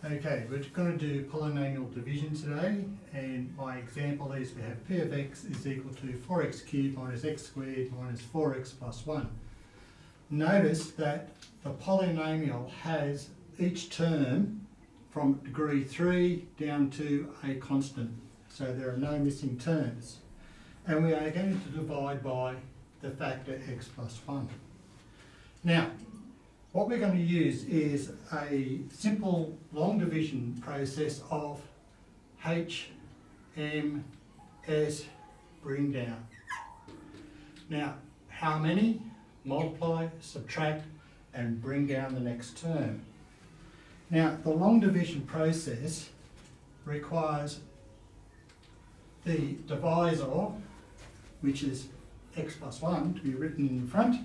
Okay, we're going to do polynomial division today, and my example is we have p of x is equal to 4x cubed minus x squared minus 4x plus 1. Notice that the polynomial has each term from degree 3 down to a constant, so there are no missing terms. And we are going to divide by the factor x plus 1. Now, what we're going to use is a simple long division process of H, M, S, bring down. Now, how many? Multiply, subtract, and bring down the next term. Now, the long division process requires the divisor, which is x plus 1, to be written in front.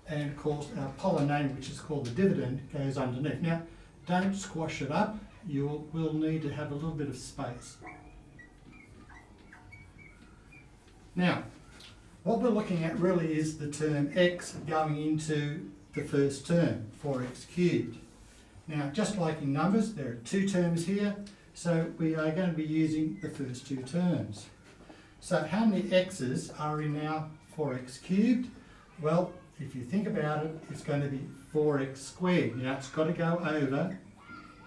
And of course our polynomial, which is called the dividend, goes underneath. Now, don't squash it up. You will need to have a little bit of space. Now, what we're looking at really is the term x going into the first term, 4x cubed. Now, just like in numbers, there are two terms here, so we are going to be using the first two terms. So how many x's are in our 4x cubed? Well, if you think about it, it's going to be 4x squared. Now, it's got to go over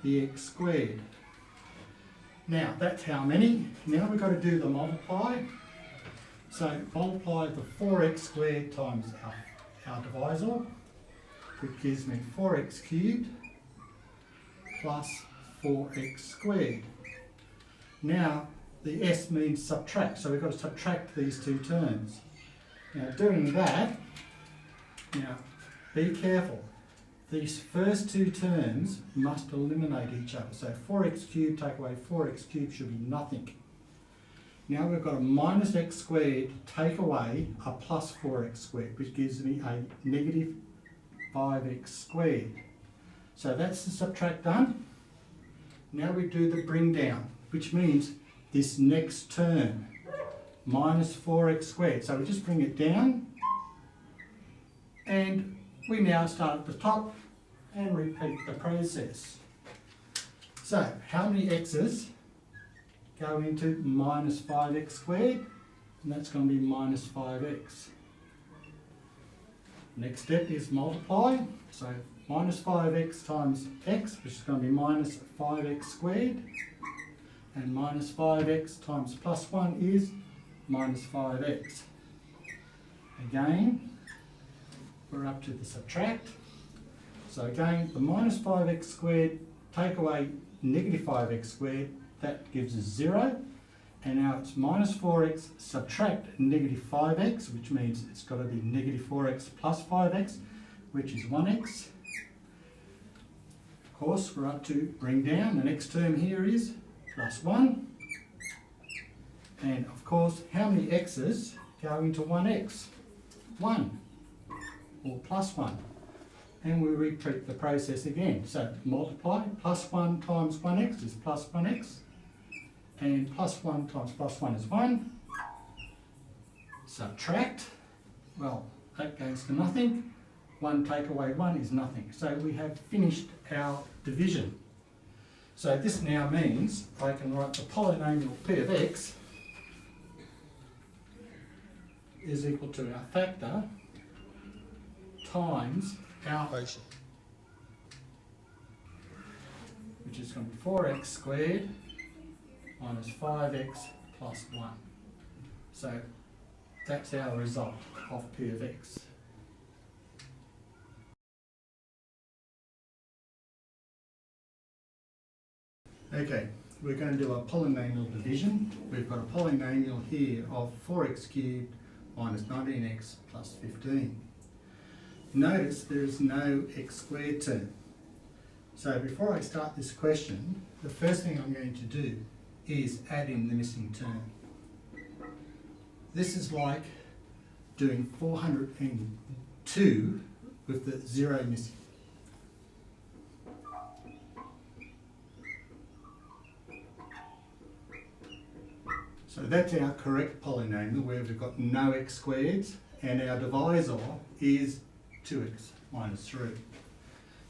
the x squared. Now, that's how many. Now we've got to do the multiply. So multiply the 4x squared times our divisor, which gives me 4x cubed plus 4x squared. Now, the s means subtract, so we've got to subtract these two terms. Now, doing that, now, be careful. These first two terms must eliminate each other. So 4x cubed take away 4x cubed should be nothing. Now we've got a minus x squared take away a plus 4x squared, which gives me a negative 5x squared. So that's the subtract done. Now we do the bring down, which means this next term, minus 4x squared. So we just bring it down. And we now start at the top and repeat the process. So, how many x's go into minus 5x squared? And that's going to be minus 5x. Next step is multiply. So, minus 5x times x, which is going to be minus 5x squared. And minus 5x times plus 1 is minus 5x. Again, we're up to the subtract. So again, the minus 5x squared take away negative 5x squared, that gives us 0. And now it's minus 4x subtract negative 5x, which means it's got to be negative 4x plus 5x, which is 1x. Of course, we're up to bring down. The next term here is plus 1. And of course, how many x's go into 1x? 1. Or plus 1, and we repeat the process again. So multiply, plus 1 times 1x is plus 1x, and plus 1 times plus 1 is 1. Subtract, well, that goes to nothing. 1 take away 1 is nothing. So we have finished our division. So this now means I can write the polynomial p of x is equal to our factor times our quotient, which is going to be 4x squared minus 5x plus 1. So that's our result of p of x. Okay, we're going to do a polynomial division. We've got a polynomial here of 4x cubed minus 19x plus 15. Notice there is no x squared term. So before I start this question, the first thing I'm going to do is add in the missing term. This is like doing 402 with the 0 missing. So that's our correct polynomial where we've got no x squareds and our divisor is 2x minus 3.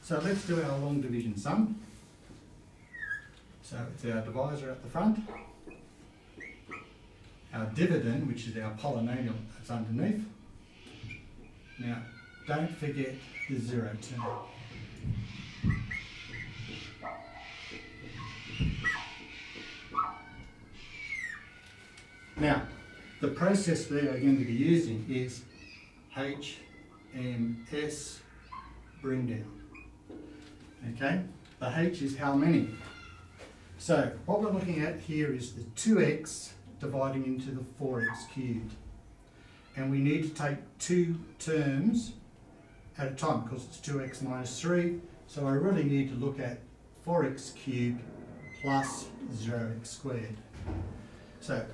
So let's do our long division sum. So it's our divisor at the front. Our dividend, which is our polynomial, that's underneath. Now, don't forget the zero term. Now, the process we are going to be using is HMS bring down. Okay, the H is how many? So what we're looking at here is the 2x dividing into the 4x cubed. And we need to take two terms at a time because it's 2x minus 3. So I really need to look at 4x cubed plus 0x squared. So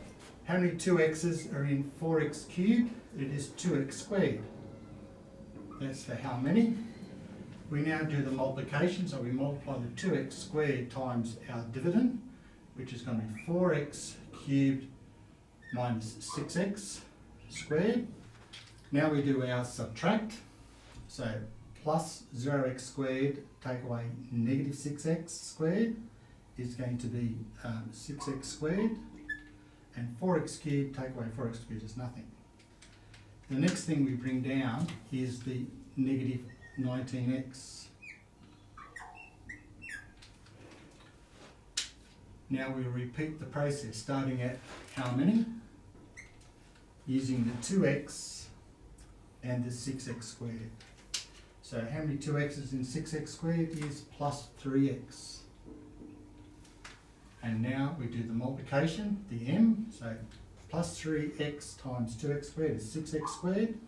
how many 2x's are in 4x cubed? It is 2x squared. That's for how many? We now do the multiplication, so we multiply the 2x squared times our dividend, which is going to be 4x cubed minus 6x squared. Now we do our subtract, so plus 0x squared take away negative 6x squared is going to be 6x squared, and 4x cubed take away 4x cubed is nothing. The next thing we bring down is the negative 19x. Now we'll repeat the process starting at how many? Using the 2x and the 6x squared. So how many 2x's in 6x squared is plus 3x. And now we do the multiplication, the m, so plus 3x times 2x squared is 6x squared.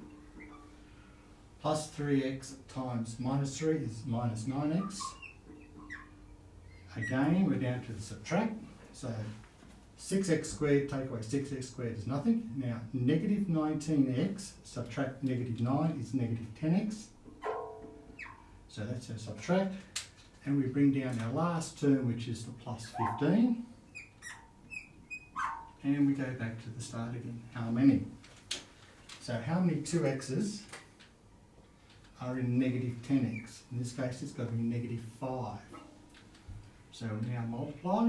Plus 3x times minus 3 is minus 9x. Again, we're down to the subtract. So 6x squared take away 6x squared is nothing. Now negative 19x subtract negative 9 is negative 10x. So that's our subtract. And we bring down our last term, which is the plus 15. And we go back to the start again. How many? So how many 2x's are in negative 10x? In this case, it's got to be negative 5. So we now multiply.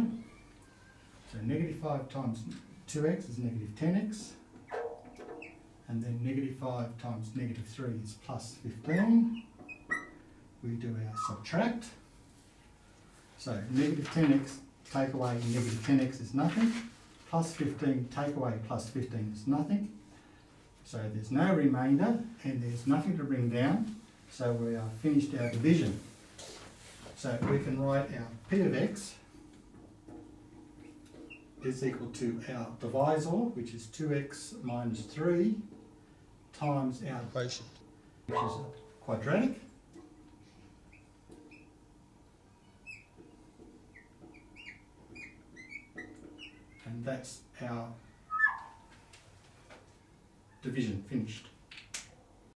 So negative 5 times 2x is negative 10x. And then negative 5 times negative 3 is plus 15. We do our subtract. So negative 10x take away negative 10x is nothing. Plus 15 take away plus 15 is nothing. So there's no remainder and there's nothing to bring down. So we are finished our division. So we can write our P of x is equal to our divisor, which is 2x minus 3 times our quotient, which is a quadratic. And that's our division finished.